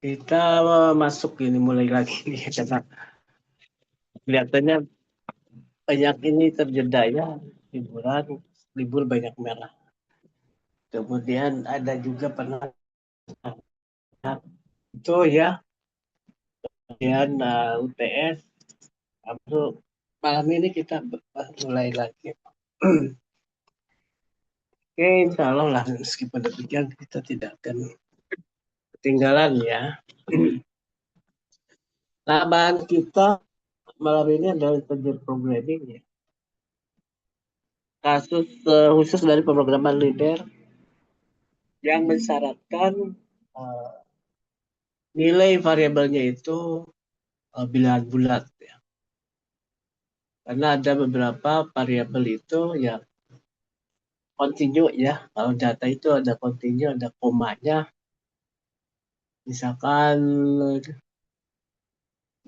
kita masuk ini mulai lagi nih karena kelihatannya banyak ini terjeda ya liburan, libur banyak merah. Kemudian ada juga pernah itu ya, kemudian UTS. Lalu malam ini kita mulai lagi. Oke, insya Allah lah meskipun demikian kita tidak akan ketinggalan ya. Nah, bahan kita malam ini adalah interagency programming ya. Kasus khusus dari pemrograman leader yang mensyaratkan uh, nilai variabelnya itu bilangan bulat ya. Karena ada beberapa variabel itu yang kontinu ya. Kalau data itu ada kontinu, ada komanya. Misalkan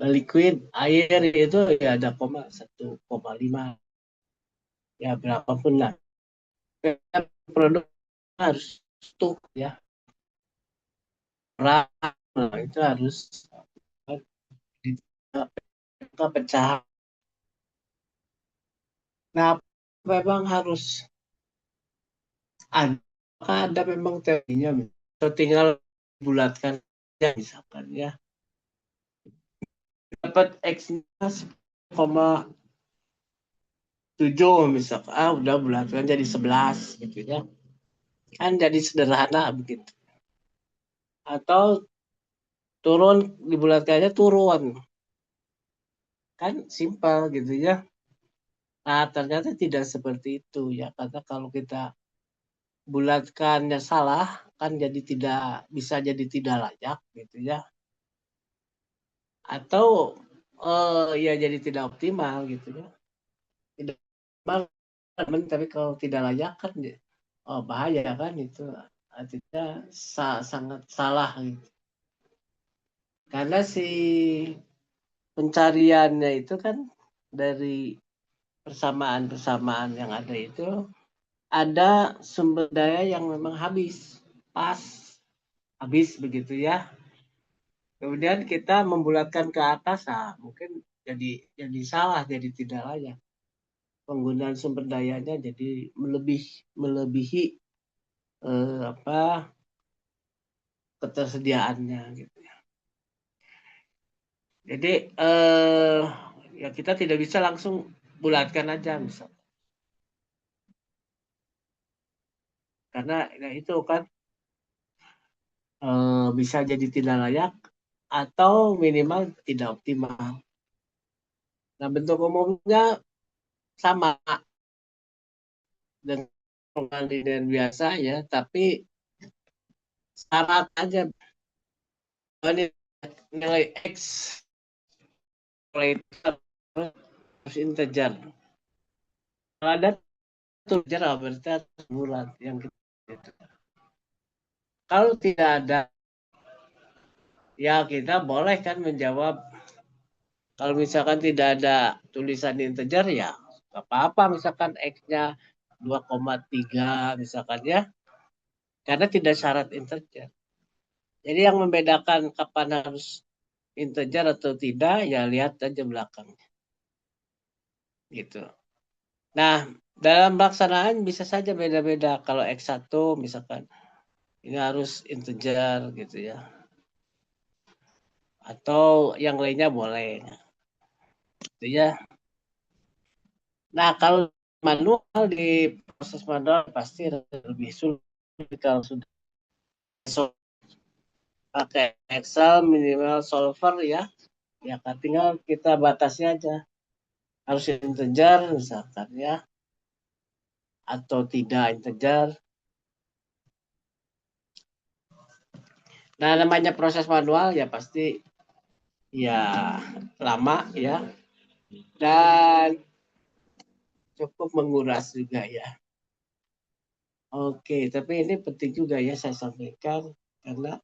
liquid air itu ya ada koma 1,5 ya berapapun lah. Produk harus stuk ya. Nah, itu harus kita pecah. Nah, memang harus ada, ada memang teorinya. Atau tinggal bulatkan ya misalkan ya. Dapat X-nya 1,7 misalkan. Udah bulatkan jadi 11 gitu ya. Kan jadi sederhana begitu. Atau turun dibulatkannya turun. Kan simpel gitu ya. Nah, ternyata tidak seperti itu ya. Karena kalau kita bulatkannya salah, kan jadi tidak bisa jadi tidak layak gitu ya. Atau ya jadi tidak optimal gitu ya. Tidak optimal, tapi kalau tidak layak kan bahaya kan itu artinya sangat salah gitu. Karena si pencariannya itu kan dari persamaan-persamaan yang ada itu ada sumber daya yang memang pas habis begitu ya. Kemudian kita membulatkan ke atas, mungkin jadi salah, jadi tidak layak. Penggunaan sumber dayanya jadi melebihi apa ketersediaannya gitu ya. Jadi ya kita tidak bisa langsung bulatkan aja misal. Karena ya itu kan bisa jadi tidak layak atau minimal tidak optimal. Nah, bentuk umumnya sama dengan biasa ya, tapi syarat aja nilai X harus integer. Kalau ada integer berarti harus bulat yang gitu. Kalau tidak ada, ya kita boleh kan menjawab. Kalau misalkan tidak ada tulisan integer ya nggak apa-apa. Misalkan X-nya 2,3 misalkan ya. Karena tidak syarat integer. Jadi yang membedakan kapan harus integer atau tidak ya lihat aja belakangnya. Gitu. Nah, dalam pelaksanaan bisa saja beda-beda. Kalau X1 misalkan ini harus integer gitu ya. Atau yang lainnya boleh. Gitu ya. Nah, kalau manual di proses manual pasti lebih sulit kalau sudah pakai Excel minimal solver ya. Ya kan tinggal kita batasi aja. Harus integer misalkan ya. Atau tidak integer. Nah, namanya proses manual ya pasti ya lama ya. Dan cukup menguras juga ya. Oke, tapi ini penting juga ya saya sampaikan karena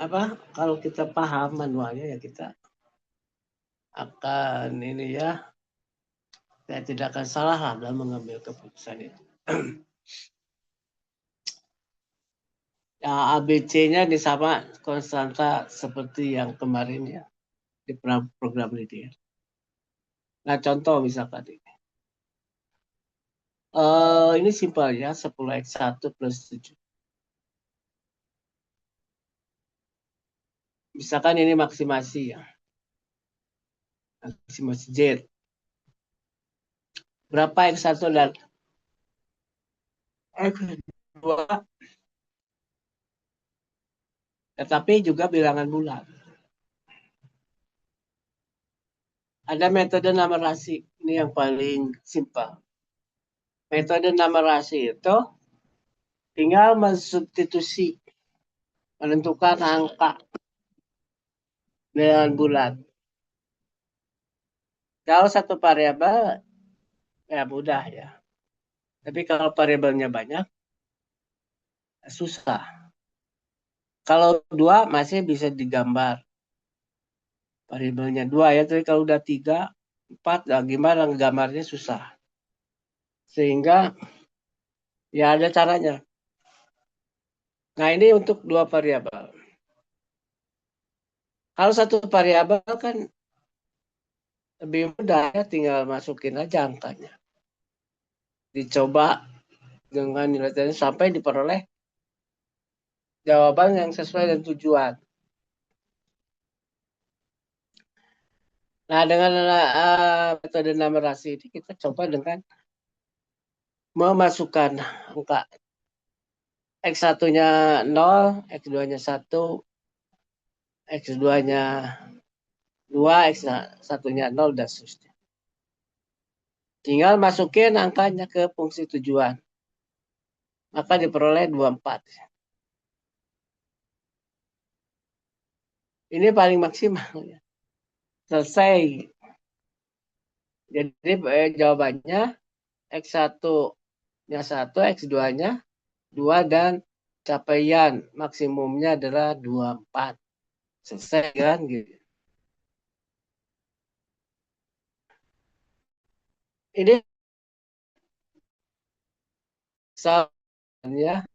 apa kalau kita paham manualnya ya kita akan ini ya Saya tidak akan salah dalam mengambil keputusan itu. Ya, ABC-nya sama konstanta seperti yang kemarin ya di program linear. Nah, contoh misalkan ini. Ini simpel ya, 10x1 plus 7. Misalkan ini maksimasi ya. Maksimasi Z. Berapa X1 dan X2? Tetapi juga bilangan bulat. Ada metode numerasi. Ini yang paling simpel. Metode numerasi itu tinggal mensubstitusi, menentukan angka dengan bulat. Kalau satu variabel, ya mudah ya. Tapi kalau variabelnya banyak, susah. Kalau dua masih bisa digambar. Variabelnya dua ya, tapi kalau udah tiga, empat, nah gimana gambarnya susah. Sehingga ya ada caranya. Nah ini untuk dua variabel. Kalau satu variabel kan lebih mudah ya, tinggal masukin aja angkanya. Dicoba dengan nilai sampai diperoleh jawaban yang sesuai dengan tujuan. Nah, dengan metode numerasi ini kita coba dengan memasukkan angka X1-nya 0, X2-nya 1, X2-nya 2, X1-nya 0, dan seterusnya. Tinggal masukin angkanya ke fungsi tujuan. Maka diperoleh 24. Ini paling maksimal. Ya. Selesai. Jadi jawabannya X1-nya 1, X2-nya 2, dan capaian maksimumnya adalah 24. Selesai kan gitu. Ini soalnya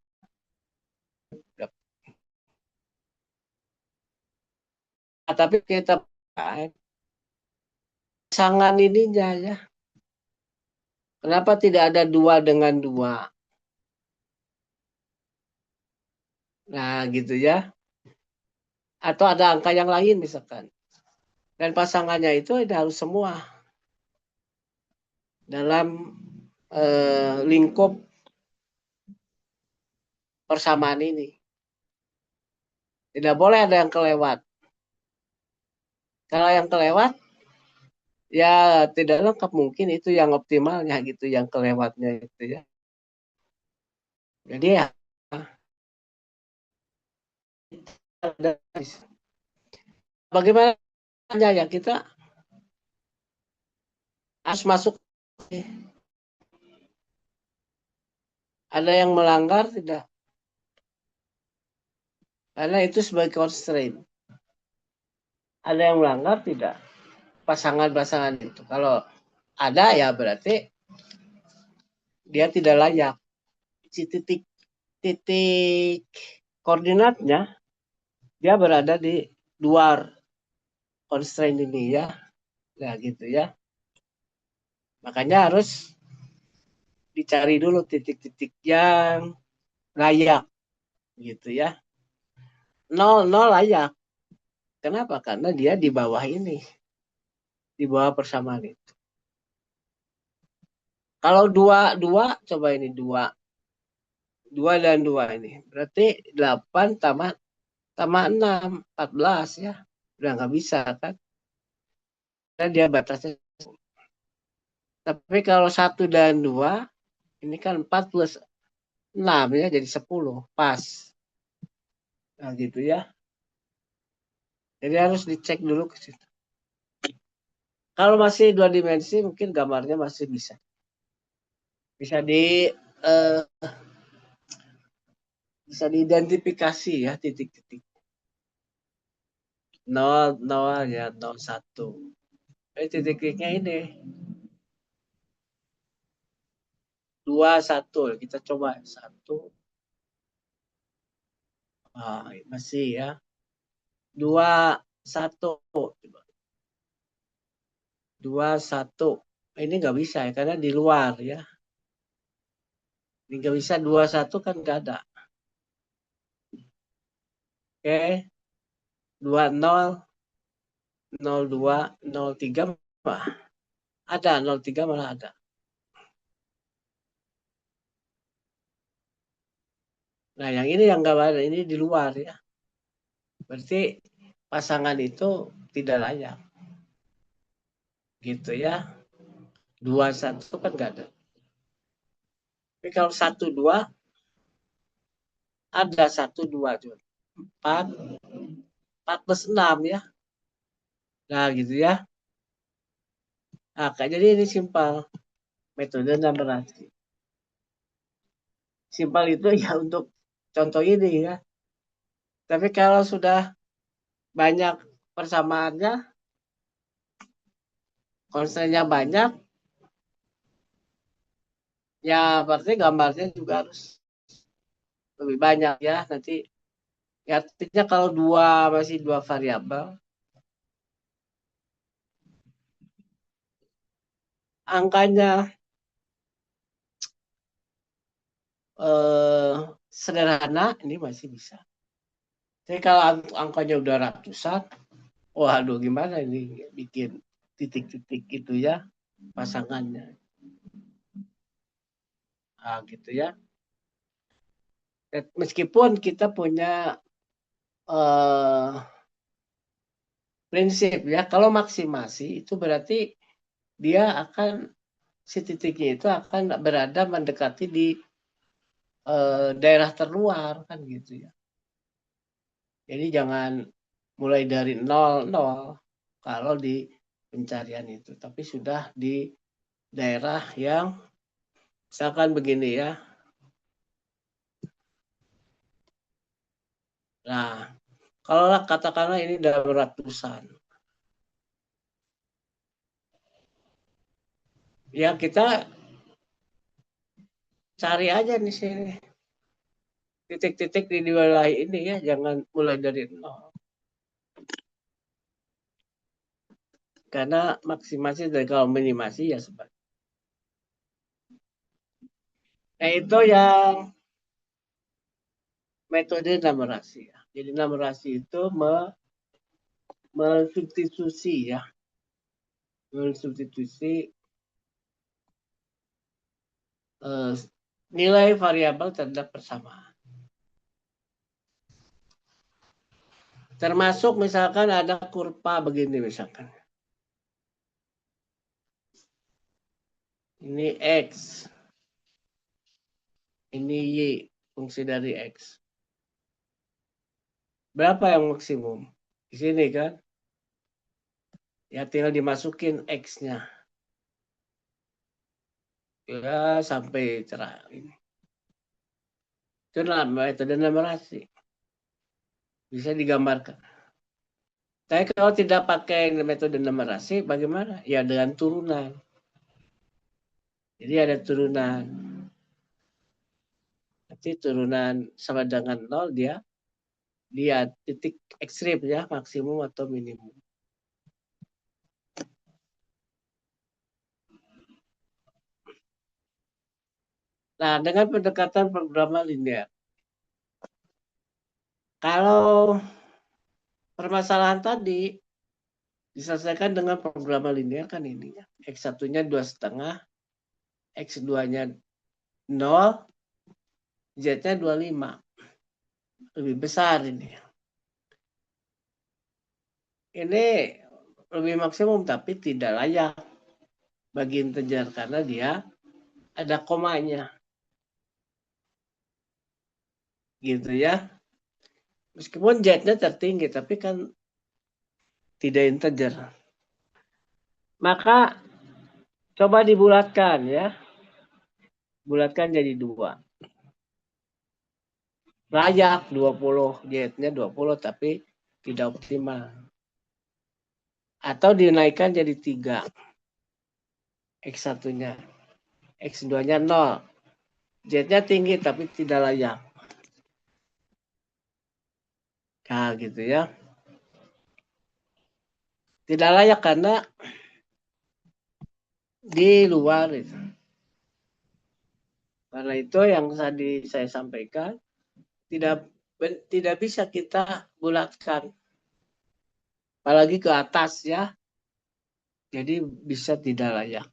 tapi kita pasangan ininya ya. Kenapa tidak ada 2 dengan 2? Nah, gitu ya. Atau ada angka yang lain misalkan. Dan pasangannya itu harus semua dalam lingkup persamaan ini. Tidak boleh ada yang kelewat. Kalau yang kelewat, ya tidak lengkap, mungkin itu yang optimalnya gitu, yang kelewatnya itu ya. Jadi ya, bagaimana ya kita harus masuk. Ada yang melanggar tidak? Karena itu sebagai constraint. Ada yang melanggar tidak? Pasangan-pasangan itu. Kalau ada ya berarti dia tidak layak. Titik koordinatnya dia berada di luar constraint ini ya. Nah gitu ya. Makanya harus dicari dulu titik-titik yang layak gitu ya. 0 layak. Kenapa? Karena dia di bawah ini. Di bawah persamaan itu. Kalau 2, coba ini 2. 2 dan 2 ini. Berarti 8 tambah 6, 14 ya. Udah nggak bisa kan. Dan dia batasnya. Tapi kalau 1 dan 2, ini kan 4 plus 6 ya, jadi 10. Pas. Nah gitu ya. Jadi harus dicek dulu ke situ. Kalau masih 2 dimensi, mungkin gambarnya masih bisa. Bisa eh, bisa diidentifikasi ya titik-titik. 0, 0 ya, 0, 1. Titik-titiknya ini. 2, 1. Kita coba 1. Masih ya. 2, 1. 2, 1. Ini nggak bisa ya, karena di luar ya. Ini nggak bisa 2, 1 kan nggak ada. Oke. 2, 0, 0, 2, 0, 3. Ada, 0, 3 malah ada. Nah, yang ini yang nggak ada, ini di luar ya. Berarti pasangan itu tidak layak. Gitu ya. 2, 1 kan nggak ada. Tapi kalau 1, 2, ada 1, 2. 4, 4 plus 6 ya. Nah, gitu ya. Nah, jadi ini simpel. Metode numerasi. Simpel itu ya untuk contoh ini ya. Tapi kalau sudah banyak persamaannya, konsennya banyak, ya berarti gambarnya juga harus lebih banyak ya. Nanti ya, artinya kalau masih dua variabel, angkanya sederhana, ini masih bisa. Tapi kalau angkanya udah ratusan, waduh gimana ini bikin titik-titik gitu ya pasangannya. Nah, gitu ya. Meskipun kita punya prinsip ya, kalau maksimasi itu berarti dia akan si titiknya itu akan berada mendekati di daerah terluar kan gitu ya. Jadi jangan mulai dari 0, 0 kalau di pencarian itu, tapi sudah di daerah yang misalkan begini ya. Nah, kalau katakanlah ini dalam ratusan, ya kita cari aja di sini titik-titik di wilayah ini ya, jangan mulai dari 0. Karena maksimasi dan kalau minimasi ya sebagai. Nah, itu yang metode numerasi ya. Jadi numerasi itu mensubstitusi ya. Mensubstitusi nilai variabel terhadap persamaan. Termasuk misalkan ada kurva begini misalkan. Ini X. Ini Y, fungsi dari X. Berapa yang maksimum? Di sini kan. Ya tinggal dimasukin X-nya. Ya sampai cerah ini. Itu metode numerasi. Bisa digambarkan. Tapi kalau tidak pakai metode numerasi, bagaimana? Ya dengan turunan. Jadi ada turunan. Nanti turunan sama dengan 0 dia titik ekstrim ya, maksimum atau minimum. Nah, dengan pendekatan programmer linear. Kalau permasalahan tadi diselesaikan dengan programmer linear kan ini ya. X1-nya 2,5, X2-nya 0, Z-nya 25. Lebih besar ini. Ini lebih maksimum tapi tidak layak bagi integer karena dia ada komanya. Gitu ya. Meskipun Z-nya tertinggi tapi kan tidak integer. Maka coba dibulatkan ya. Bulatkan jadi 2. Layak 20, Z-nya 20 tapi tidak optimal. Atau dinaikkan jadi 3. X1-nya. X2-nya 0. Jetnya tinggi tapi tidak layak. Nah, gitu ya. Tidak layak karena di luar itu. Karena itu yang tadi saya sampaikan tidak tidak bisa kita bulatkan, apalagi ke atas ya. Jadi bisa tidak layak.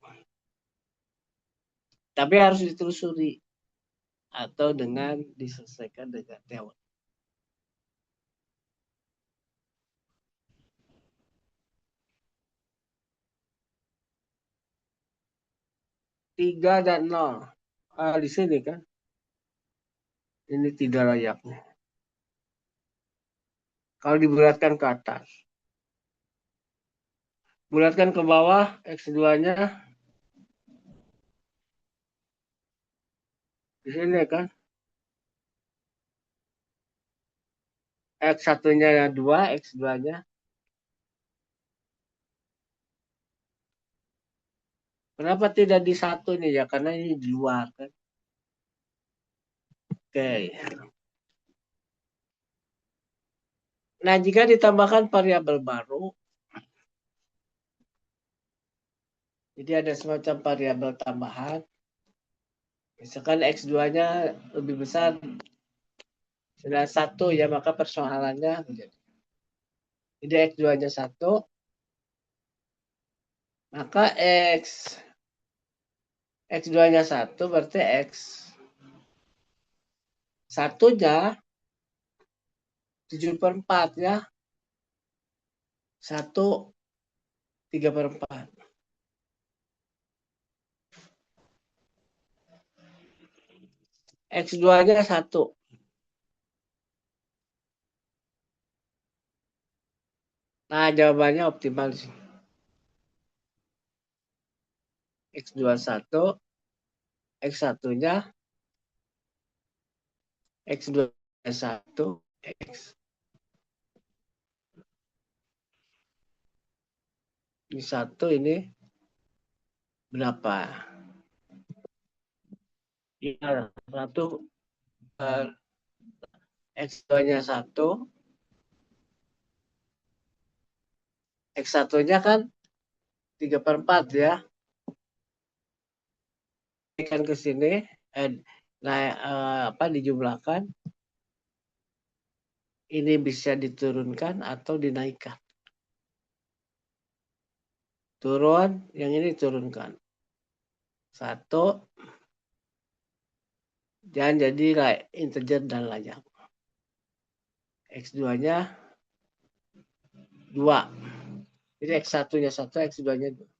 Tapi harus ditelusuri atau dengan diselesaikan dengan teori. 3 dan 0. Di sini kan. Ini tidak layaknya. Kalau dibulatkan ke atas. Bulatkan ke bawah, X2-nya di sini kan. X1-nya 2, X2-nya. Kenapa tidak di satu nih ya? Karena ini di luar kan. Oke. Nah, jika ditambahkan variabel baru, jadi ada semacam variabel tambahan. Misalkan X2-nya lebih besar dari 1 ya, maka persoalannya menjadi. Jadi X2-nya 1, maka X2-nya 1 berarti X satunya 7/4 ya. 1 3/4. X2-nya 1. Nah, jawabannya optimal sih. X21, X1-nya, X21, X. Ini 1 ini berapa? Ya, 1 X2-nya 1, X1-nya kan 3/4 ya. Kan ke sini, dijumlahkan. Ini bisa diturunkan atau dinaikkan. Turun, yang ini turunkan. 1, jangan jadi integer dan layak. X2-nya 2. Jadi X1-nya 1, X2-nya 2.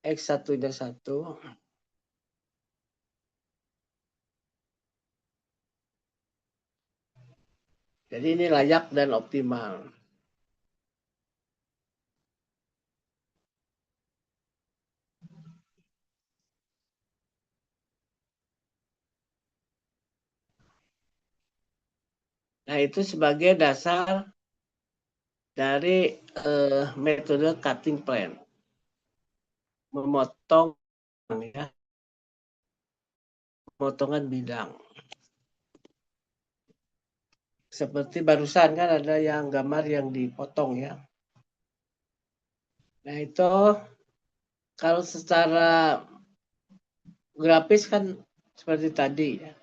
X1-nya 1. Jadi ini layak dan optimal. Nah, itu sebagai dasar dari metode cutting plan. Memotong ya, pemotongan bidang. Seperti barusan kan ada yang gambar yang dipotong ya. Nah, itu kalau secara grafis kan seperti tadi ya.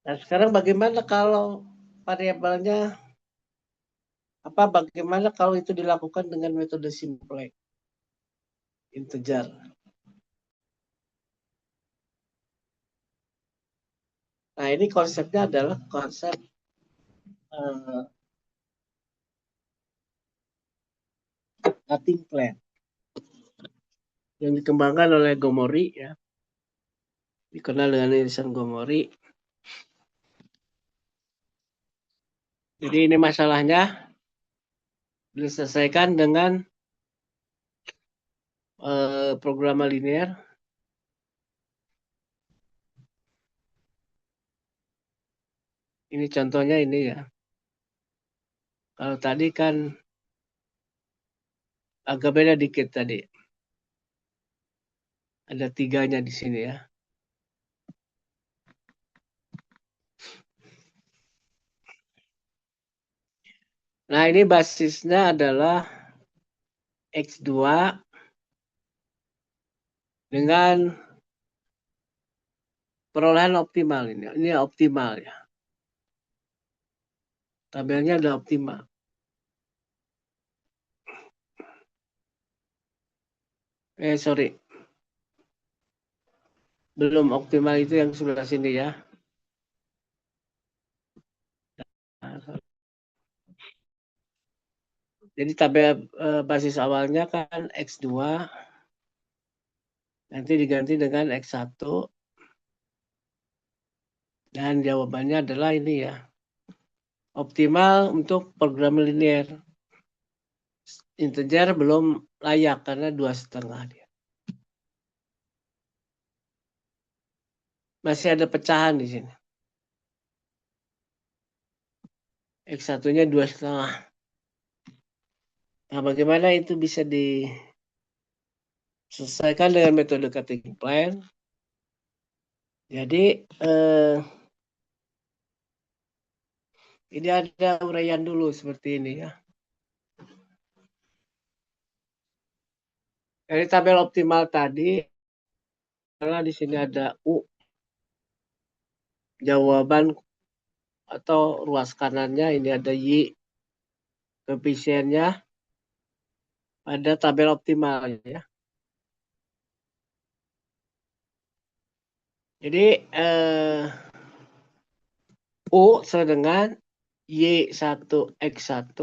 Nah, sekarang bagaimana kalau variabelnya bagaimana kalau itu dilakukan dengan metode simplex integer? Nah, ini konsepnya adalah konsep cutting plan yang dikembangkan oleh Gomori ya, dikenal dengan irisan Gomori. Jadi ini masalahnya diselesaikan dengan program linear. Ini contohnya ini ya. Kalau tadi kan agak beda dikit tadi. Ada tiganya di sini ya. Nah, ini basisnya adalah X2 dengan perolehan optimal ini. Ini optimal ya. Tabelnya udah optimal. Sorry. Belum optimal itu yang sebelah sini ya. Jadi tabel basis awalnya kan X2, nanti diganti dengan X1, dan jawabannya adalah ini ya. Optimal untuk program linear. Integer belum layak karena 2,5 dia. Masih ada pecahan di sini. X1-nya 2,5. Nah, bagaimana itu bisa diselesaikan dengan metode cutting plan? Jadi ini ada uraian dulu seperti ini ya. Dari tabel optimal tadi, karena di sini ada U, jawaban atau ruas kanannya, ini ada Y, koefisiennya pada tabel optimal ya. Jadi U sama dengan Y1X1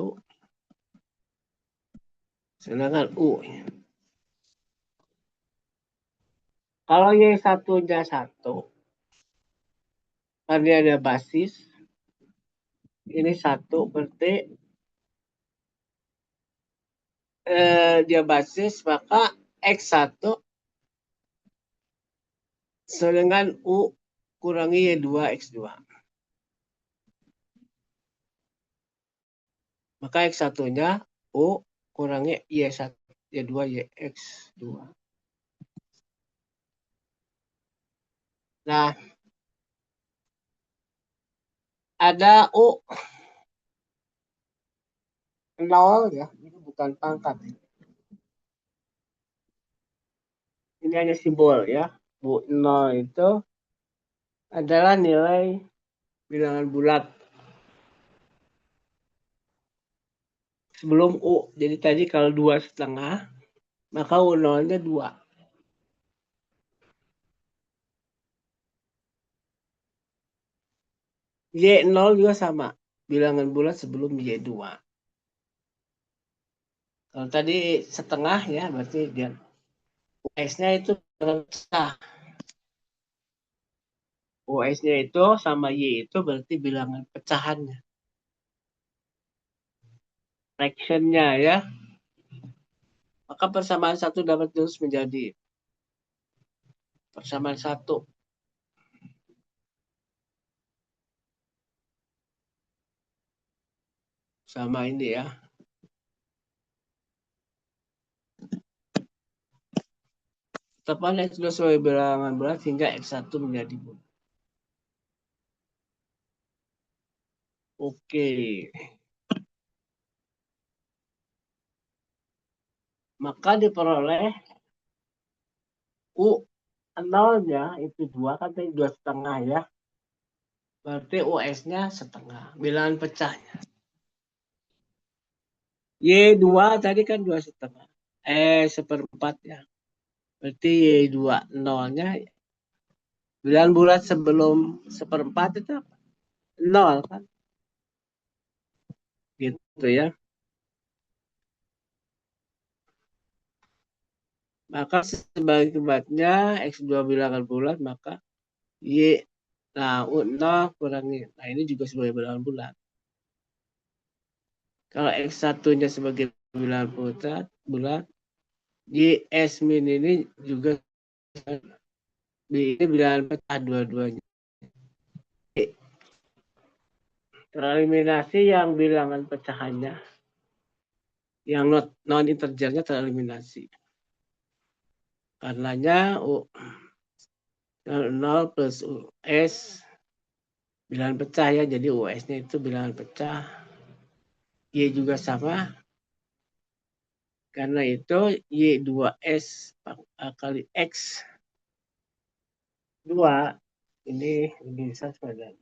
sedangkan U. Kalau Y1-nya 1, kan dia ada basis, ini 1 berarti dia basis, maka X1 sedangkan U kurangi Y2X2. Maka X1-nya U kurangi Y1, Y2, YX2. Nah, ada U 0 ya, ini bukan pangkat. Ini hanya simbol ya. U 0 itu adalah nilai bilangan bulat sebelum U. Jadi tadi kalau 2,5, maka U 0-nya 2. Y0 juga sama. Bilangan bulat sebelum Y2. Kalau tadi setengah ya, berarti dia US-nya itu pecah. US-nya itu sama Y itu berarti bilangan pecahannya. Fraction-nya ya. Maka persamaan 1 dapat terus menjadi persamaan 1. Sama ini ya. Tetapkan X2 sebagai bilangan bulat hingga X1 menjadi bulat. Oke. Maka diperoleh U 0-nya itu 2, kan tadi 2,5 ya. Berarti US-nya setengah. Bilangan pecahnya. Y2 tadi kan 2,5. Seperempat ya. Berarti Y2 0-nya bilangan bulat sebelum seperempat itu apa? 0 kan? Gitu ya. Maka sebagai akibatnya X2 bilangan bulat, maka Y, nah U0 kurangi. Nah ini juga sebagai bilangan bulat. Kalau X1-nya sebagai bilangan bulat, YS min ini juga ini bilangan pecah dua-duanya. Tereliminasi yang bilangan pecahannya, yang non integernya tereliminasi. Karenanya 0 plus US bilangan pecah ya. Jadi US-nya itu bilangan pecah. Y juga sama. Karena itu Y2S kali X 2 ini bisa sebagai.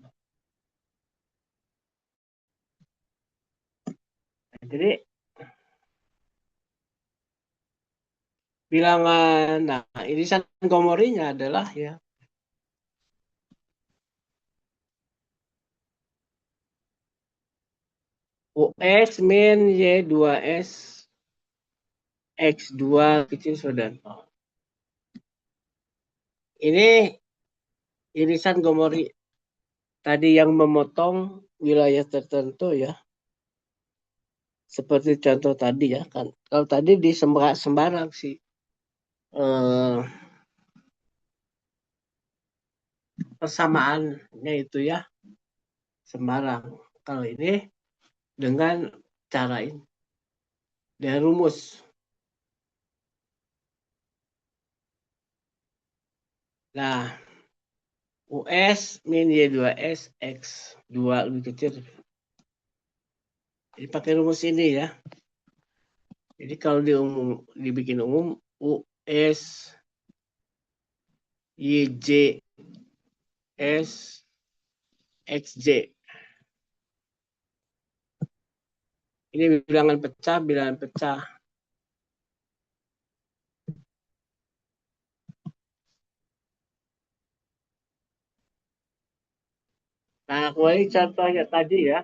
Jadi bilangan, nah irisan Komorinya adalah ya US min Y2S X2 kecil saudara. Ini irisan Komori tadi yang memotong wilayah tertentu ya. Seperti contoh tadi ya kan. Kalau tadi di Sembarang sih. Persamaannya itu ya Sembarang. Kalau ini dengan cara ini dan rumus. Nah, US min Y2S X2 lebih kecil. Jadi pakai rumus ini ya. Jadi kalau dibikin umum US YJ S XJ. Ini bilangan pecah, bilangan pecah. Nah, kembali contohnya tadi ya.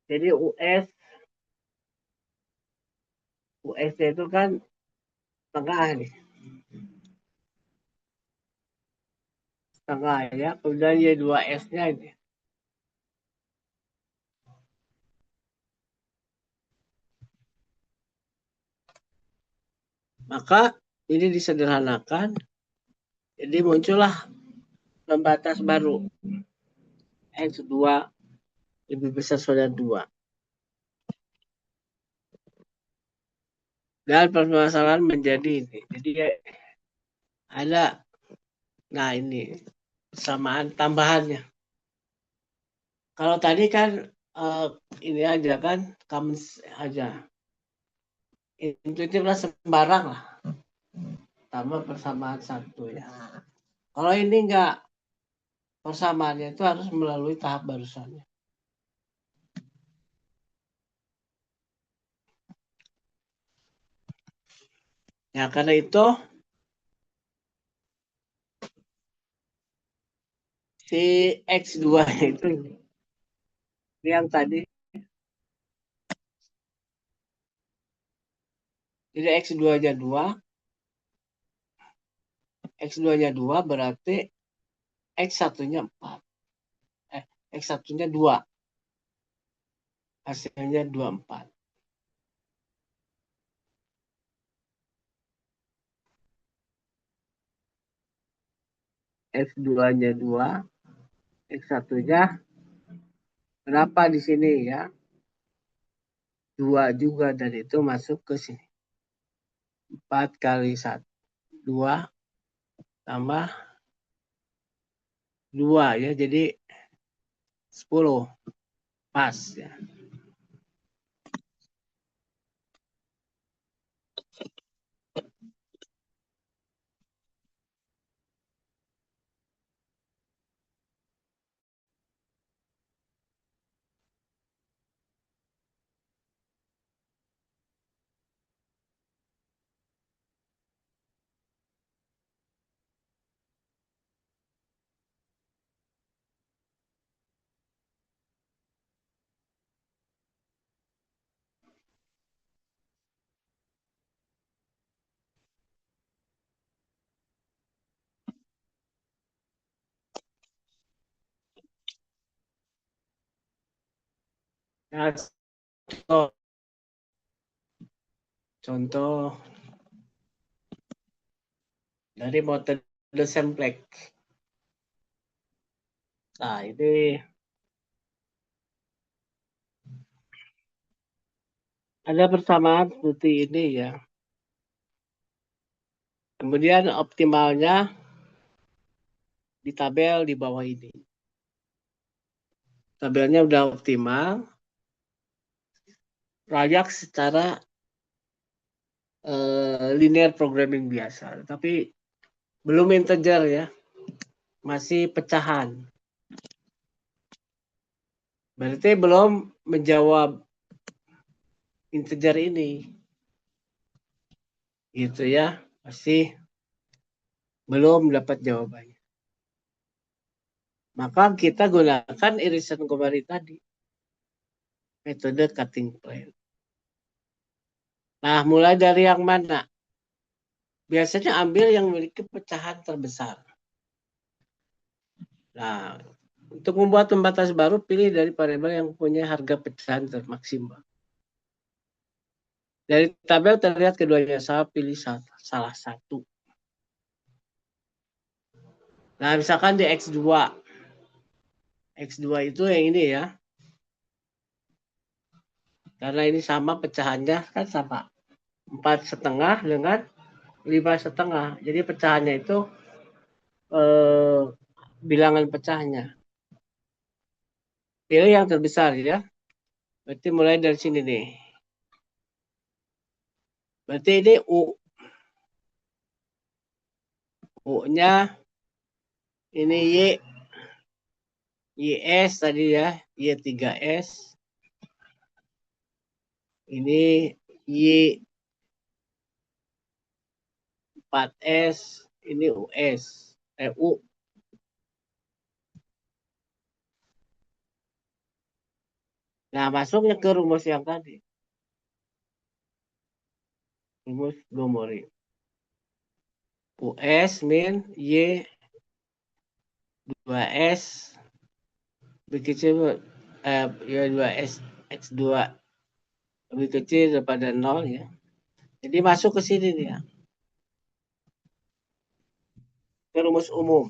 Jadi US itu kan tengah nih. Tengah ya. Kemudian Y2S-nya ini. Maka ini disederhanakan. Jadi muncullah pembatas baru. X2 lebih besar saudara 2. Dan permasalahan menjadi ini. Jadi ada, nah ini persamaan tambahannya. Kalau tadi kan ini aja kan, common aja. Intuitif lah sembarang lah. Tambah persamaan satu ya. Kalau ini enggak, persamaannya itu harus melalui tahap barusannya. Ya karena itu si X2 itu ini yang tadi. Jadi X2-nya 2, X2-nya 2 berarti X1-nya 4. X1-nya 2. Hasilnya 24. X2-nya 2, X1-nya berapa di sini ya? 2 juga dan itu masuk ke sini. 4 kali 1. 2 tambah 2 ya, jadi 10. Pas ya. Nah, contoh dari metode semplek. Nah, ini Ada persamaan seperti ini ya. Kemudian optimalnya di tabel di bawah ini. Tabelnya udah optimal, layak secara linear programming biasa, tapi belum integer ya, masih pecahan. Berarti belum menjawab integer ini, gitu ya, masih belum dapat jawabannya. Maka kita gunakan irisan komari tadi, metode cutting plane. Nah, mulai dari yang mana? Biasanya ambil yang memiliki pecahan terbesar. Nah, untuk membuat pembatas baru, pilih dari variabel yang punya harga pecahan termaksimal. Dari tabel terlihat keduanya sama, pilih salah satu. Nah, misalkan di X2. X2 itu yang ini ya. Karena ini sama pecahannya, kan sama. 4,5 dengan 5,5. Jadi pecahannya itu bilangan pecahnya. Pilih yang terbesar ya. Berarti mulai dari sini nih. Berarti ini U. U-nya ini Y. YS tadi ya. Y3S. Ini Y4S. Ini US. U. Nah, masuknya ke rumus yang tadi. Rumus Gomori. US min Y2S lebih kecil Y2S X2 lebih kecil daripada 0 ya. Jadi masuk ke sini nih ya. Ke rumus umum.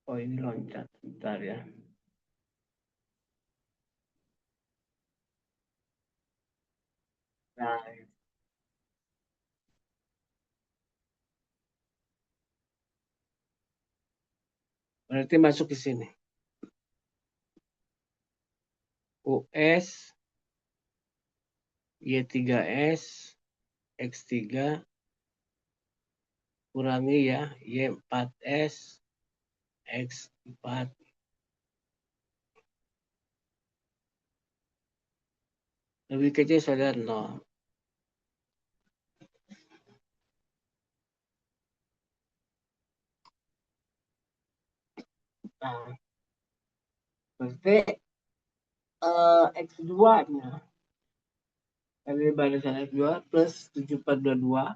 Oh, ini loncat. Bentar ya. Nah, berarti masuk ke sini. US Y3S X3 kurangi ya Y4S X4 lebih kecil saudara 0. Nah, berarti X2-nya dari barisan X2 plus 7422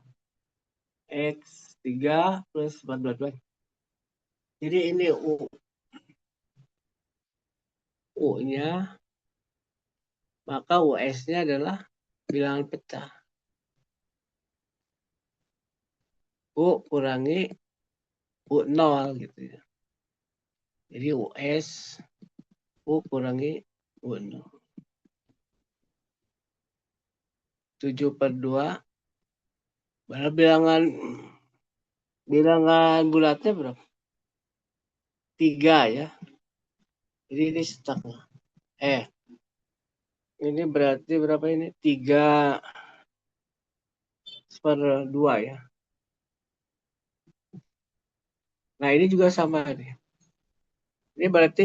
X3 plus 422. Jadi ini U-nya, maka US-nya adalah bilangan pecah. U kurangi U0 gitu ya. Jadi US U kurangi U0. 7/2 bilangan bulatnya berapa? 3 ya. Jadi ini setengah. Ini berarti berapa ini? 3/2 ya. Nah, ini juga sama nih. Ini berarti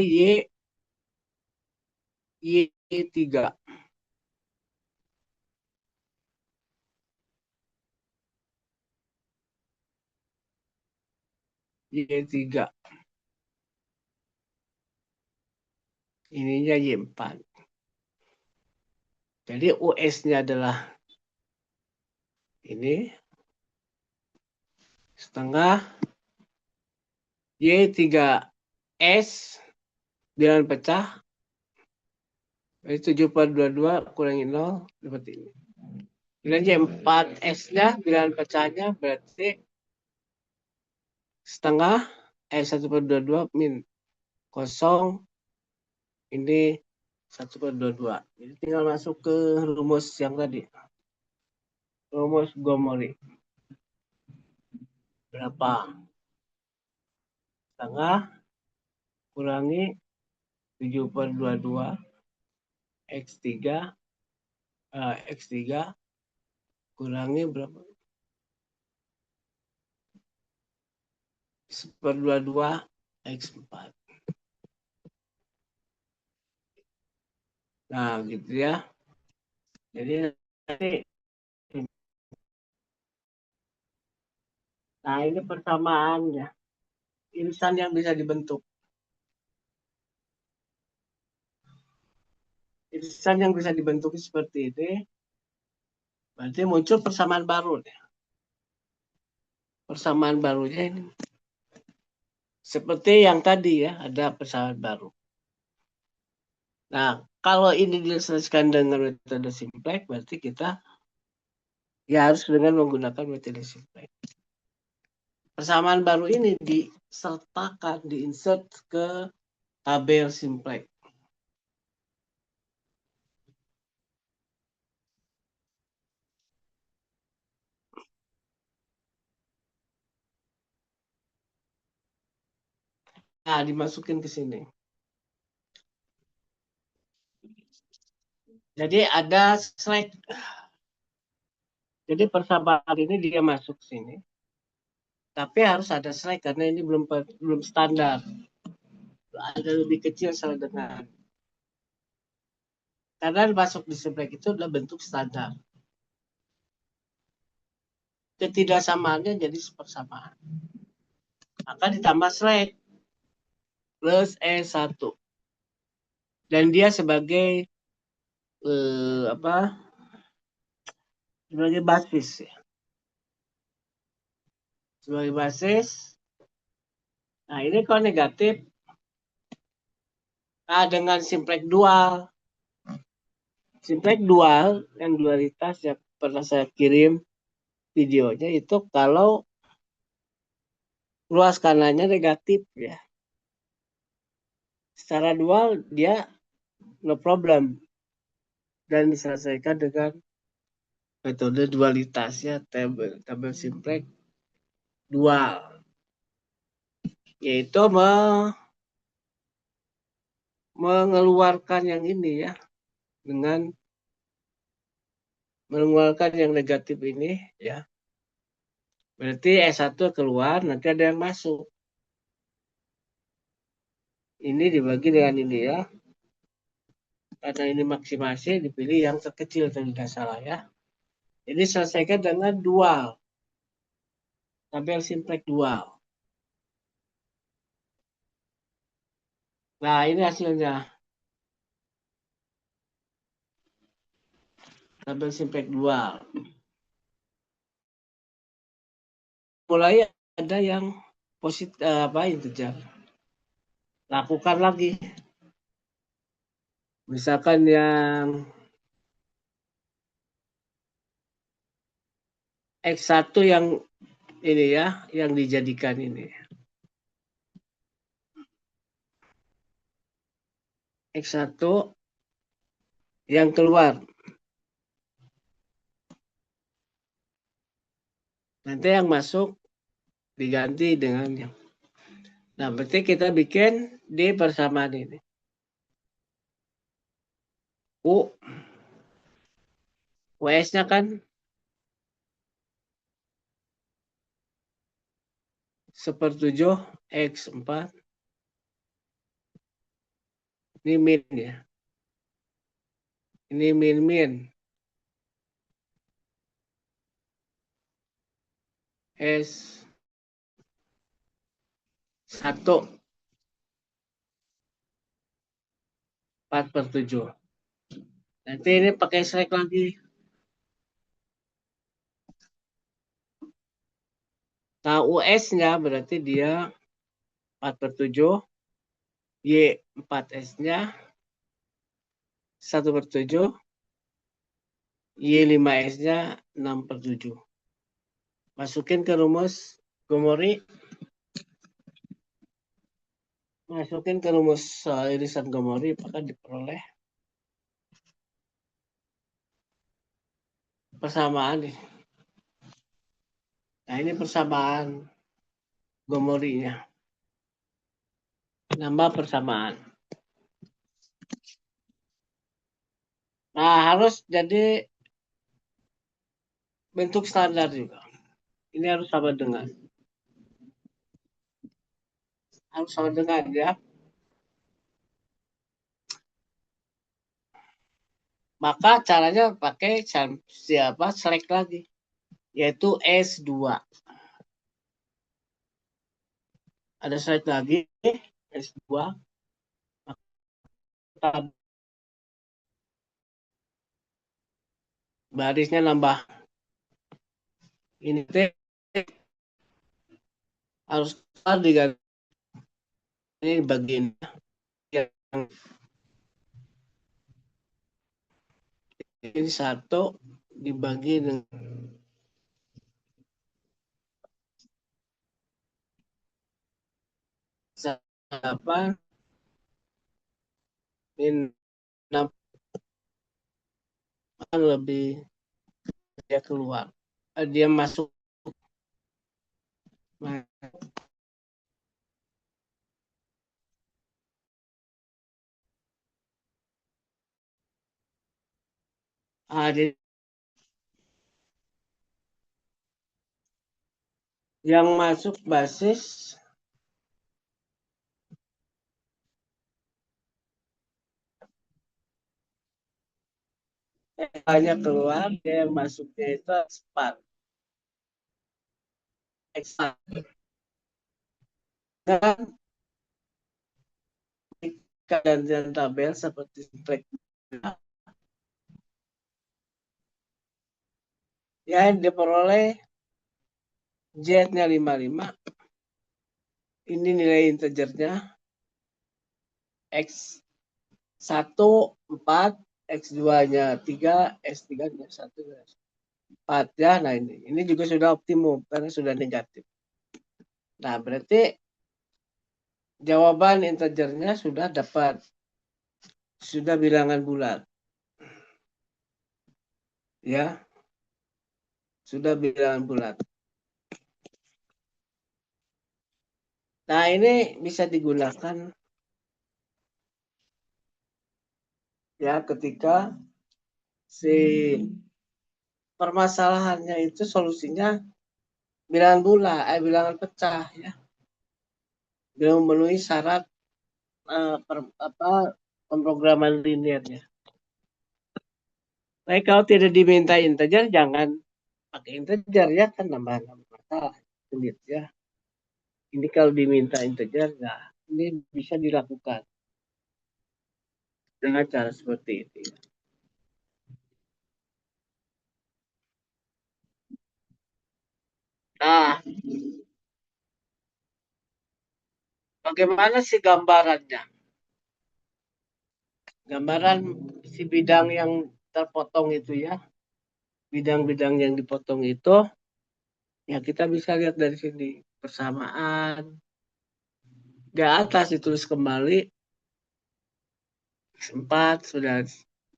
Y3. Y3. Ininya Y4. Jadi US-nya adalah ini setengah Y3S bilangan pecah. Jadi 7/22 kurangi 0 seperti ini. Bilangan 4S-nya, bilangan pecahnya berarti setengah, 1/22 min kosong, ini 1/22. Jadi tinggal masuk ke rumus yang tadi. Rumus Gomori. Berapa? Setengah kurangi 7/22 X3 X3 kurangi berapa? 1/22 X4. Nah, gitu ya. Jadi nanti, nah ini persamaannya. Irisan yang bisa dibentuk. Irisan yang bisa dibentuk seperti ini, berarti muncul persamaan baru. Persamaan barunya ini seperti yang tadi ya, ada persamaan baru. Nah, kalau ini diselesaikan dengan metode simplex, berarti kita ya harus dengan menggunakan metode simplex. Persamaan baru ini disertakan, diinsert ke tabel simplex. Nah, dimasukin ke sini. Jadi ada slack. Jadi persamaan ini dia masuk sini. Tapi harus ada slack karena ini belum standar. Ada lebih kecil sama dengan. Karena masuk di simplex itu adalah bentuk standar. Ketidaksamaannya jadi persamaan. Maka ditambah slack plus E1. Dan dia sebagai sebagai basis ya. Sebagai basis. Nah, ini kalau negatif, nah dengan simplex dual. Simplex dual yang dualitas yang pernah saya kirim videonya itu kalau luas kanannya negatif ya. Secara dual dia no problem dan diselesaikan dengan metode dualitas ya, tabel simplex dual, yaitu mengeluarkan yang ini ya, dengan mengeluarkan yang negatif ini ya. Berarti S1 keluar, nanti ada yang masuk. Ini dibagi dengan ini ya. Karena ini maksimasi, dipilih yang terkecil kalau tidak salah ya. Jadi selesaikan dengan dual. Tabel simplex dual. Nah, ini hasilnya. Tabel simplex dual. Mulai ada yang positif integer. Lakukan lagi. Misalkan yang X1 yang ini ya, yang dijadikan ini. X1 yang keluar. Nanti yang masuk diganti dengan yang. Nah, berarti kita bikin di persamaan ini. US-nya kan 1/7 X4. Ini min ya. Ini min. S1 4/7. Nanti ini pakai select lagi. Nah, US-nya berarti dia 4/7. Y4S-nya 1/7. Y5S-nya 6/7. Masukin ke rumus Gomori. Masukin ke rumus irisan Gomori, maka diperoleh persamaan nih. Nah, ini persamaan Gomorinya. Nambah persamaan. Nah, harus jadi bentuk standar juga. Ini harus sama dengan. Harus sama dengan ya. Maka caranya pakai siapa select lagi, yaitu S2. Ada select lagi S2. Maka barisnya nambah. Ini teh harus diganti ini bagian yang ini 1 dibagi dengan apa ini 6 lebih dia keluar, dia masuk. Yang masuk basis banyak keluar, dia yang masuknya itu 4 eksak. Dan gantian tabel seperti track yang diperoleh Z-nya 55. Ini nilai integernya X1 4, X2-nya 3, X3-nya 1, 4 ya. Nah, ini juga sudah optimum karena sudah negatif. Nah, berarti jawaban integernya sudah dapat. Sudah bilangan bulat. Ya. Sudah bilangan bulat. Nah, ini bisa digunakan ya ketika si permasalahannya itu solusinya bilangan bulat, bilangan pecah ya. Belum memenuhi syarat pemrograman linearnya. Baik, kalau tidak diminta integer, jangan pakai integer ya, kan nambah masalah sulit ya. Ini kalau diminta integer, nah ini bisa dilakukan dengan cara seperti itu. Nah, bagaimana sih gambarannya? Gambaran si bidang yang terpotong itu ya, bidang-bidang yang dipotong itu, ya kita bisa lihat dari sini persamaan. Di atas ditulis kembali 4 sudah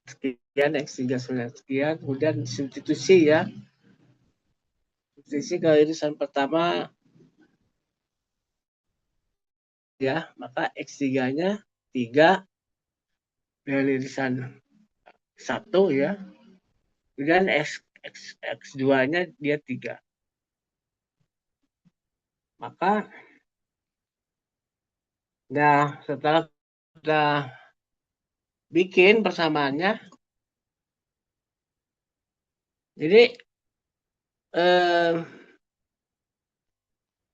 sekian, X3 sudah sekian, kemudian substitusi ya. Substitusi ke irisan pertama ya, maka X3-nya 3 dari irisan 1 ya. Kemudian X2-nya dia 3. Maka nah setelah kita bikin persamaannya, jadi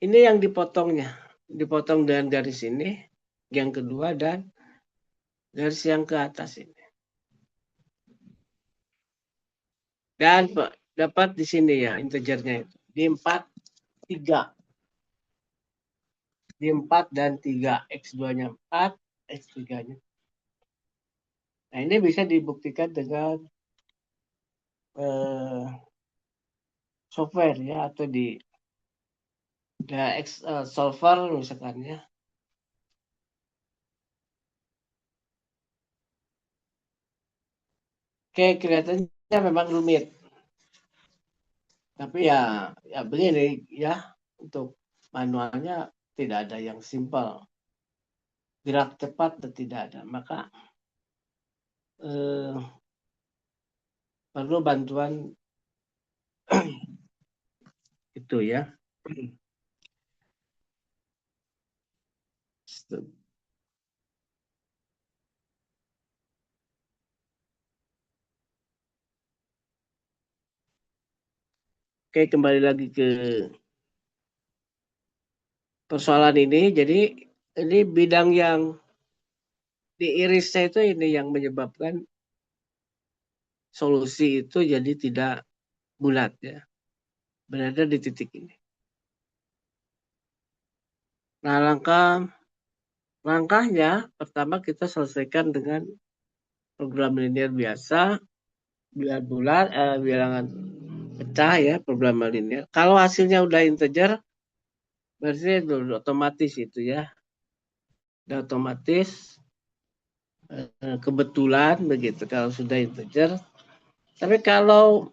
ini yang dipotong dengan garis ini, yang kedua dan garis yang ke atas ini. Dan dapat di sini ya integernya itu di 4, 3. Di 4 dan 3, X2-nya 4, X3-nya. Nah, ini bisa dibuktikan dengan eh, software ya atau di solver misalkan ya. Oke, kelihatannya memang rumit. Tapi ya begini ya, untuk manualnya tidak ada yang simpel. Gerak cepat tidak ada. Maka eh, perlu bantuan itu ya. Oke, kembali lagi ke persoalan ini. Jadi ini bidang yang diirisnya itu ini yang menyebabkan solusi itu jadi tidak bulat ya. Berada di titik ini. Nah, langkahnya pertama kita selesaikan dengan program linear biasa, bilangan bulat, bilangan pecah ya, program linear. Kalau hasilnya udah integer, berarti itu otomatis itu ya, udah otomatis kebetulan begitu kalau sudah integer. Tapi kalau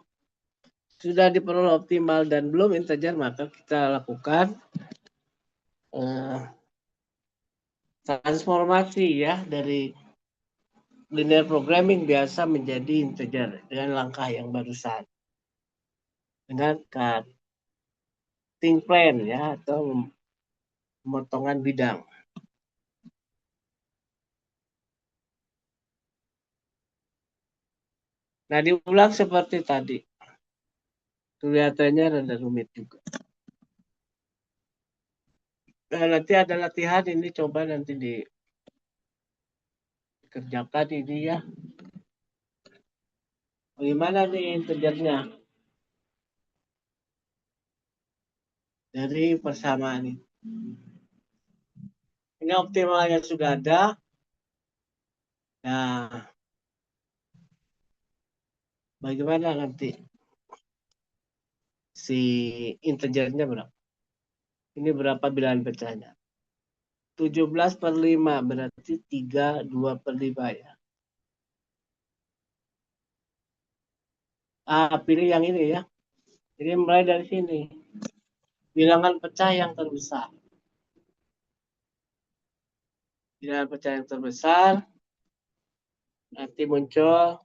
sudah diperoleh optimal dan belum integer, maka kita lakukan eh, transformasi ya dari linear programming biasa menjadi integer dengan langkah yang barusan, dengan cutting plan ya atau pemotongan bidang. Nah, diulang seperti tadi. Kelihatannya rada rumit juga. Nah, nanti ada latihan ini, coba nanti dikerjakan ini ya. Bagaimana nih integernya dari persamaan ini? Ini optimalnya sudah ada. Nah, bagaimana nanti si integernya berapa? Ini berapa bilangan pecahnya? 17 per 5 berarti 32 per 5 ya. Pilih yang ini ya. Jadi mulai dari sini. Bilangan pecah yang terbesar. Bilangan pecah yang terbesar nanti muncul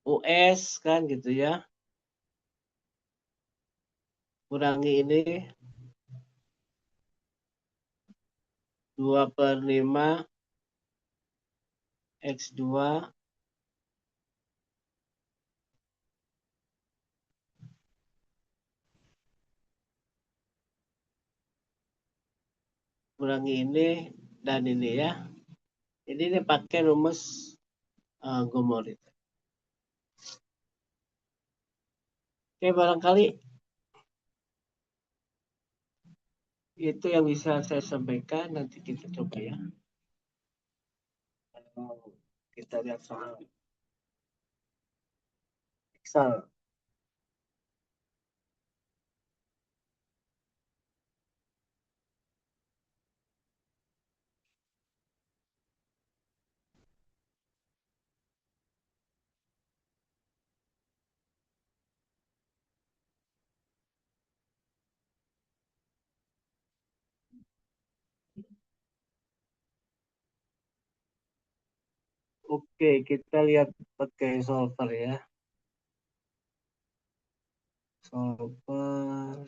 US kan gitu ya. Kurangi ini 2 per 5 X2 kurangi ini dan ini ya. Jadi ini pakai rumus Gomor itu. Oke, barangkali itu yang bisa saya sampaikan. Nanti kita coba ya. Kita lihat soal Excel. Oke, kita lihat pakai solver ya. Solver.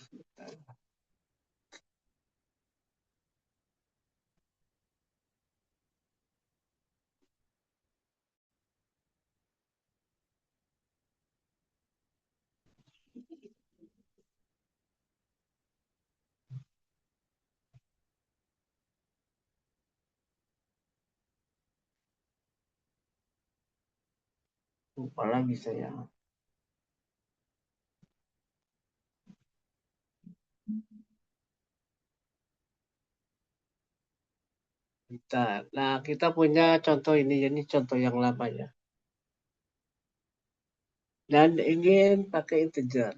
Lupa lagi saya. Nah, kita punya contoh ini, jadi contoh yang lama ya. dan ingin pakai integer.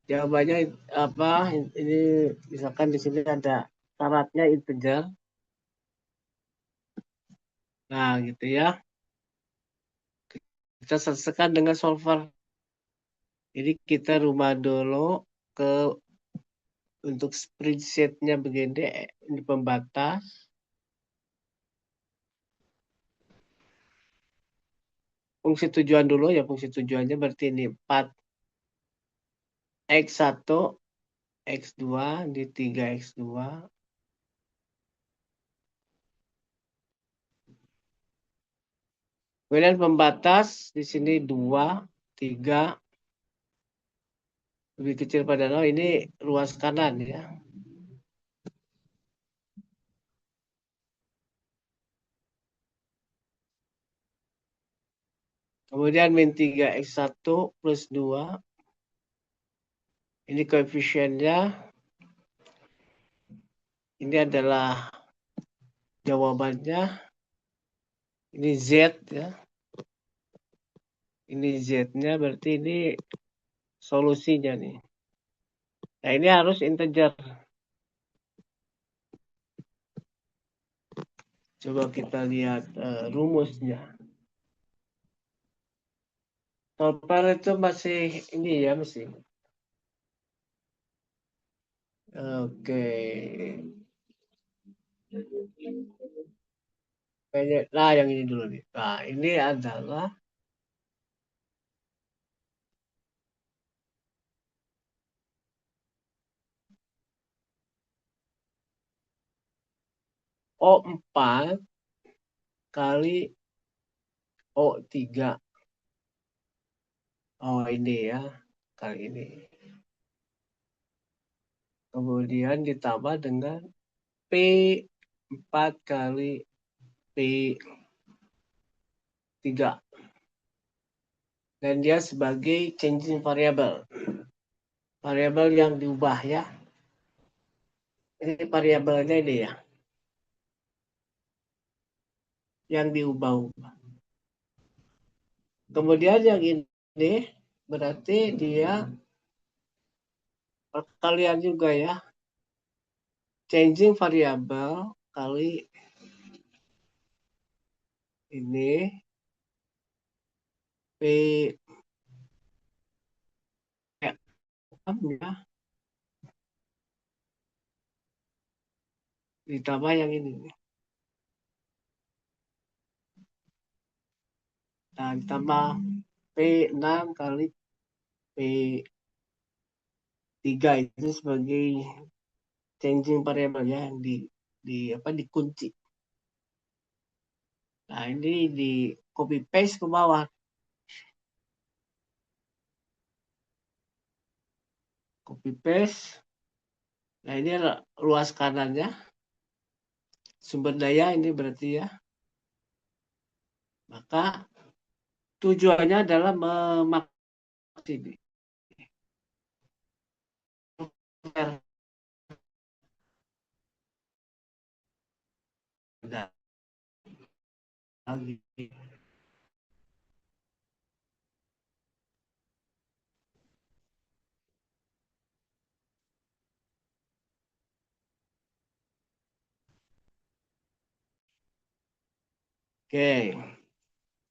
Jawabannya apa? Ini misalkan di sini ada syaratnya integer. Nah, gitu ya. Kita selesaikan dengan solver. Jadi kita rubah dulu ke untuk spreadsheet-nya begini, ini pembatas. Fungsi tujuan dulu ya, fungsi tujuannya berarti ini 4x1, x2 di 3x2. Kemudian pembatas di sini 2, 3, lebih kecil pada 0, ini ruas kanan ya. Kemudian min 3x1 plus 2, ini koefisiennya, ini adalah jawabannya, ini Z ya. Ini Z-nya berarti ini solusinya nih. Nah ini harus integer. Coba kita lihat rumusnya. Solver itu masih ini ya masih. Oke. Nah yang ini dulu nih. Nah ini adalah O4 kali O3. Oh ini ya. Kali ini. Kemudian ditambah dengan P4 kali P3. Dan dia sebagai changing variable. Variabel yang diubah ya. Ini variabelnya ini ya. Yang diubah-ubah. Kemudian yang ini berarti dia perkalian juga ya. Changing variable kali ini P ya, ditambah yang ini. Nah, ditambah P6 kali P3 itu sebagai changing variable ya yang dikunci. Nah, ini di copy paste ke bawah. Copy paste. Nah, ini luas kanannya. Sumber daya ini berarti ya. Maka tujuannya adalah memaksimi. Oke,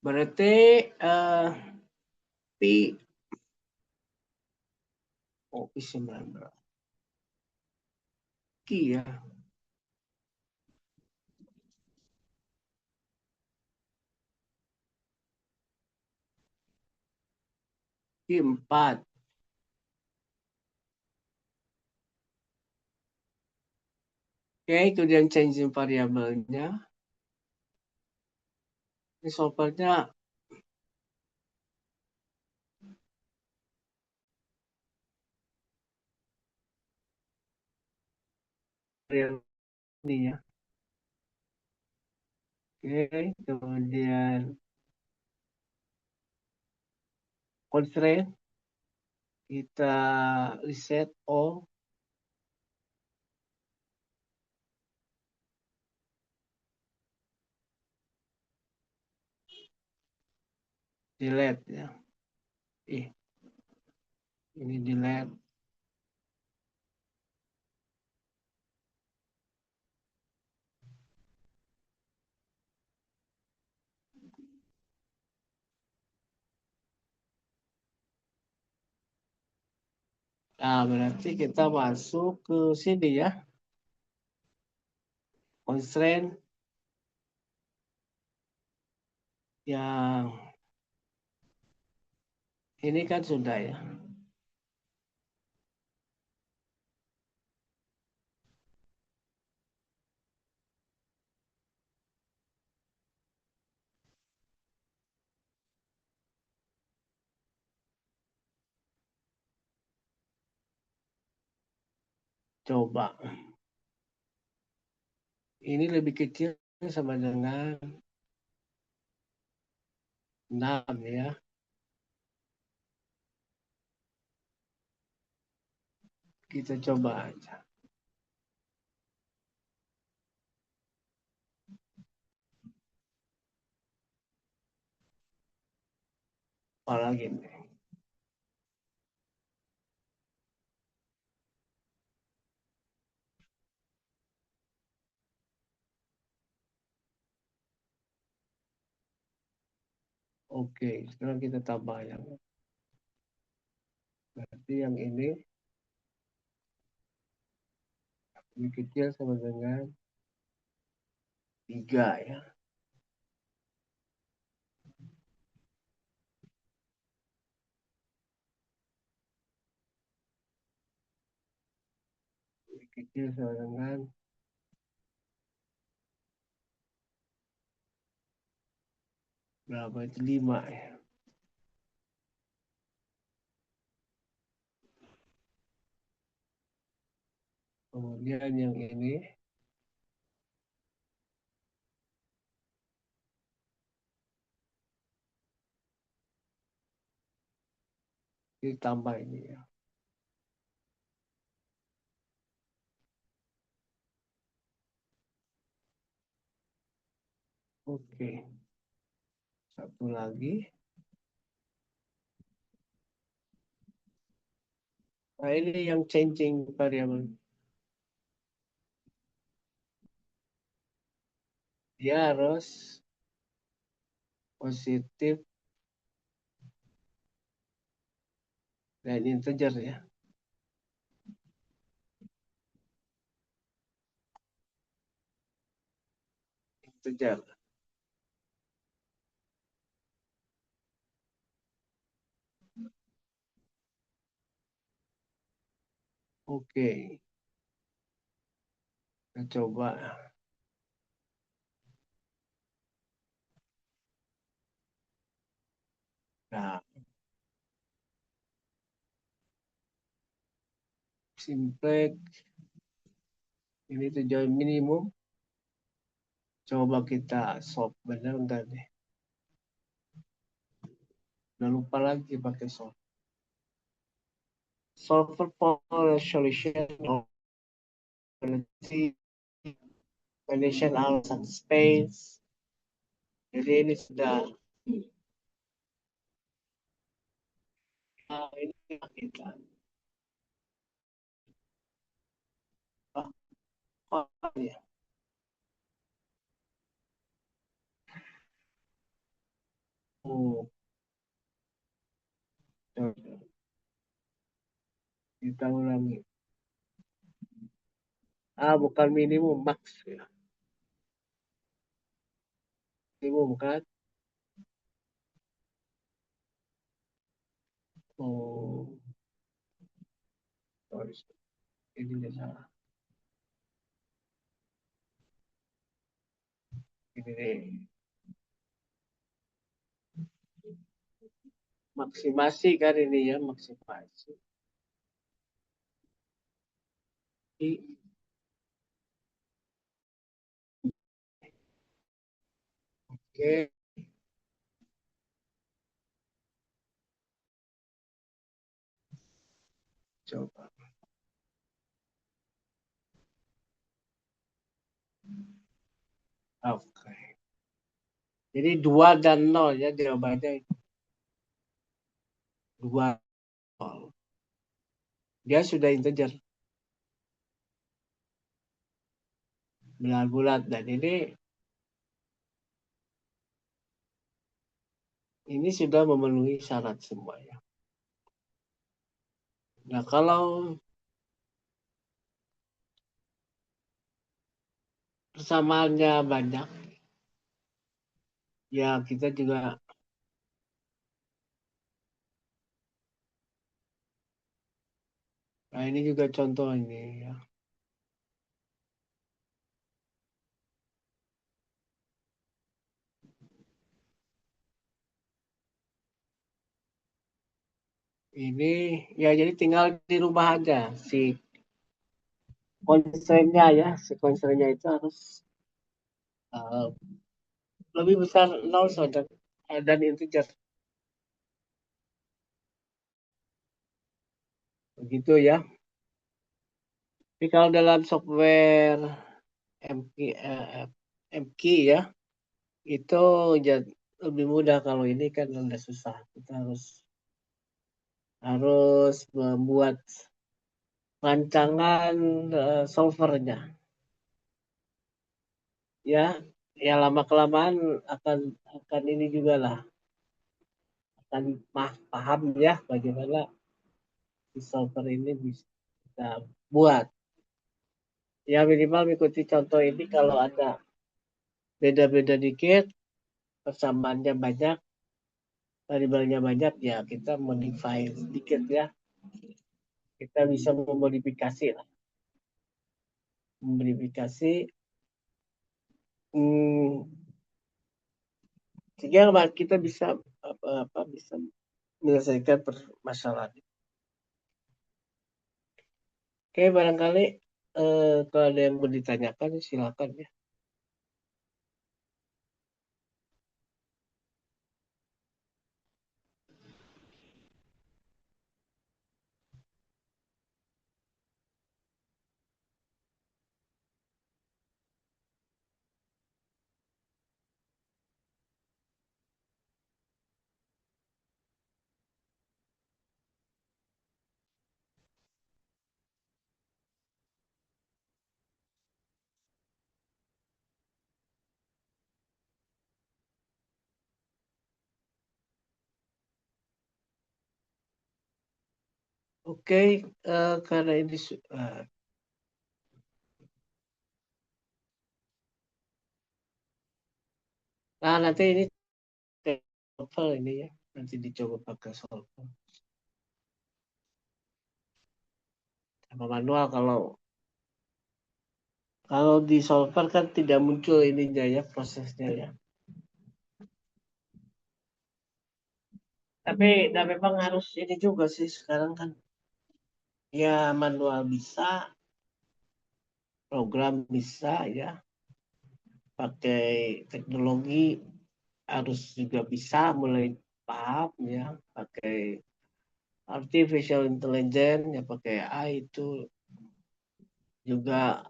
berarti Pi Pi 19 Ki ya. Ki 4. Oke, itu yang changing variabelnya. Ini solvernya ini ya. Oke, kemudian constraint kita reset all. delete ya. Ih, ini delete. Nah, berarti kita masuk ke sini ya. Constraint yang ini kan sudah ya. Coba. Ini lebih kecil sama dengan 6 ya. Kita coba aja. Apalagi nih. Oke, sekarang kita tambah yang berarti yang ini lebih kecil sama dengan 3 ya. Lebih kecil sama dengan berapa itu 5 ya. Kemudian yang ini ditambah ini ya. Oke, satu lagi. Nah, ini yang changing variable. Dia harus positif dan integer ya. Integer. Oke, kita coba. Nah, simplex ini tujuan minimum. Coba kita solve benar enggak nih? Udah lupa lagi pakai solve. Solver for solution of condition out and space. Jadi ini sudah ini kita. Oh, oh, ya. Oh, kita ulangi. Ah, bukan minimum, max ya. Minimum kan? Oh, sorry. Ini salah. Ini nih. Maksimasi kan ini ya, maksimasi. Oke, coba. Oke. Jadi 2 dan 0 ya jawabannya. dua, dia sudah integer bulat-bulat, dan ini sudah memenuhi syarat semuanya. Nah, kalau persamaannya banyak, ya kita juga, nah ini juga contoh ini ya. Ini ya jadi tinggal di rumah aja si constraint-nya ya, si constraint-nya itu harus uh, lebih besar nol dan integer, begitu ya. Tapi kalau dalam software MK, MK ya, itu lebih mudah. Kalau ini kan udah susah, kita harus harus membuat rancangan solvernya ya. Ya lama kelamaan akan akan ini juga lah, akan paham ya bagaimana si solver ini bisa kita buat. Ya minimal mengikuti contoh ini, kalau ada beda-beda dikit, persamaannya banyak, variabelnya banyak, ya kita modify sedikit ya. Kita bisa memodifikasi lah. Memodifikasi hmm, sehingga kita bisa apa bisa menyelesaikan permasalahan. Oke, barangkali kalau ada yang mau ditanyakan silakan ya. Oke, karena ini nah nanti ini solver ini ya, nanti dicoba pakai solver sama manual. Kalau kalau di solver kan tidak muncul ininya ya, prosesnya ya. Tapi dan memang harus ini juga sih sekarang kan, ya manual bisa, program bisa ya, pakai teknologi harus juga bisa mulai paham ya, pakai artificial intelligence ya, pakai AI itu juga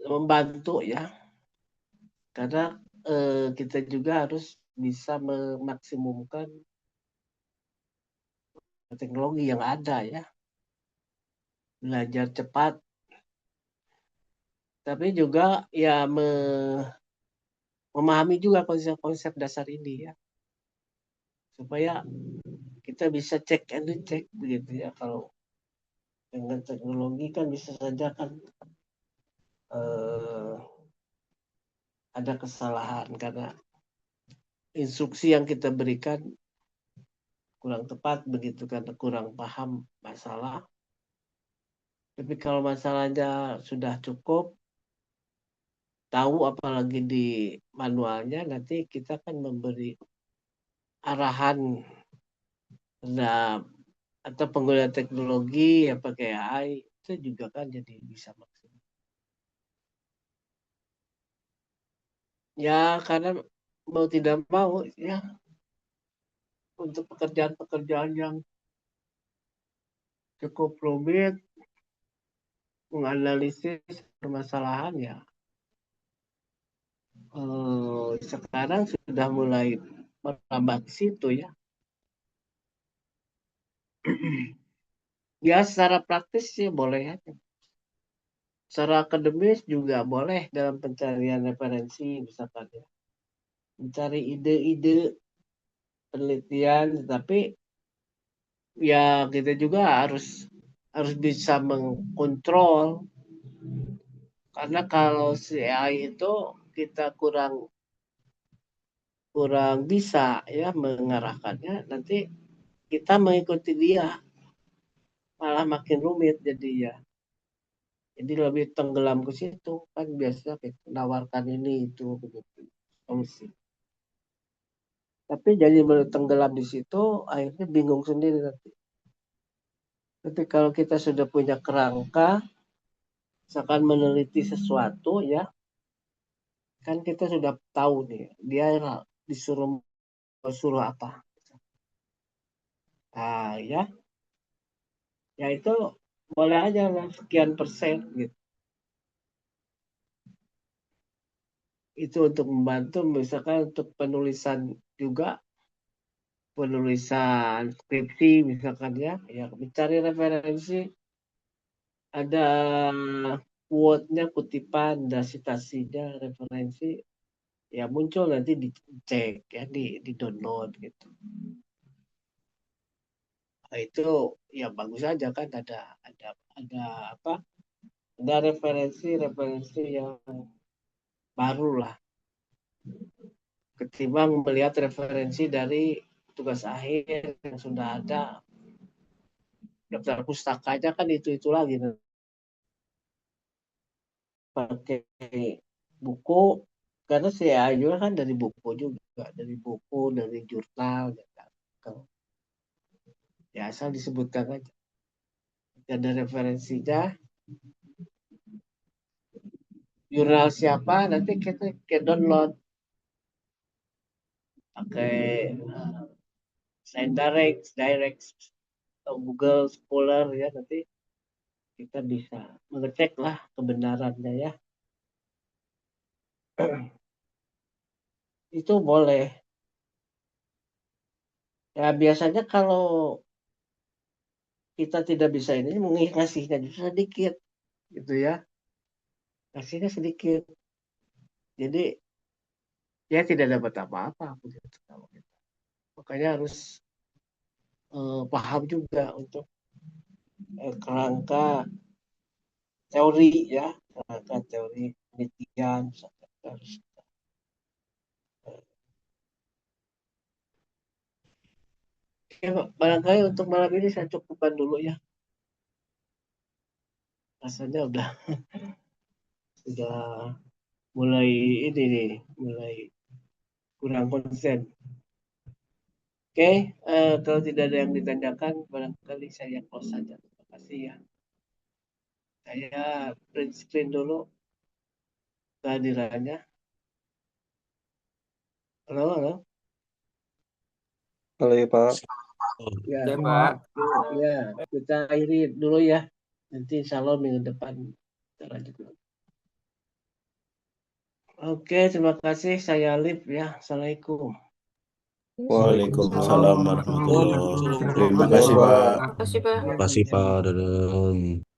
membantu ya, karena kita juga harus bisa memaksimumkan teknologi yang ada ya, belajar cepat, tapi juga ya memahami juga konsep-konsep dasar ini ya, supaya kita bisa cek and recheck begitu ya. Kalau dengan teknologi kan bisa saja kan eh, ada kesalahan karena instruksi yang kita berikan kurang tepat begitu, karena kurang paham masalah. Tapi kalau masalahnya sudah cukup tahu, apalagi di manualnya, nanti kita kan memberi arahan terhadap atau penggunaan teknologi ya, pakai AI itu juga kan jadi bisa maksimal. Ya karena mau tidak mau ya, untuk pekerjaan-pekerjaan yang cukup rumit, menganalisis permasalahan ya, sekarang sudah mulai merambah ke situ ya. Ya secara praktis sih boleh aja. Secara akademis juga boleh dalam pencarian referensi misalkan ya. Mencari ide-ide penelitian, tapi ya kita juga harus harus bisa mengkontrol, karena kalau si AI itu kita kurang kurang bisa ya mengarahkannya, nanti kita mengikuti dia malah makin rumit jadi ya. Jadi lebih tenggelam ke situ kan, biasa kita menawarkan ini itu begitu solusi. Tapi jadi tenggelam di situ, akhirnya bingung sendiri nanti. Tapi kalau kita sudah punya kerangka, misalkan meneliti sesuatu ya, kan kita sudah tahu nih dia disuruh suruh apa. Nah ya, ya itu boleh aja lah sekian persen gitu. Itu untuk membantu misalkan untuk penulisan juga, penulisan skripsi misalkan ya, ya mencari referensi, ada quote-nya, kutipan, dan citasinya, referensi, ya muncul nanti dicek ya, di download gitu. Nah, itu ya bagus aja kan, ada apa? Ada referensi yang baru lah ketimbang melihat referensi dari tugas akhir yang sudah ada, daftar pustakanya kan itu lagi, pakai buku, karena saya juga kan dari buku juga, dari jurnal gitu. Ya asal disebutkan aja ada referensinya, jurnal siapa, nanti kita download pakai Sign direct atau Google Scholar ya, nanti kita bisa mengecek lah kebenarannya ya. Itu boleh. Ya biasanya kalau kita tidak bisa ini, ngasihnya justru sedikit gitu ya. Ngasihnya sedikit. Jadi ya tidak dapat apa-apa begitu kalau kita. Makanya harus paham juga untuk kerangka teori ya, kerangka teori penelitian harus. Ya, barangkali untuk malam ini saya cukupkan dulu ya. Rasanya sudah mulai ini nih, mulai kurang konsen. Oke, kalau tidak ada yang ditanyakan, barangkali saya close saja. Terima kasih ya. Saya print screen dulu kehadirannya. Halo, halo. Halo ya Pak. Ya, Ya, Pak. ya, kita akhiri dulu ya. Nanti insya Allah minggu depan kita lanjut. Oke, terima kasih. Saya Alif ya. Assalamualaikum. Waalaikumsalam warahmatullahi wabarakatuh. Terima Waalaikumsalam. kasih, Pak. Makasih, Pak. Terima kasih, Pak. Dadah.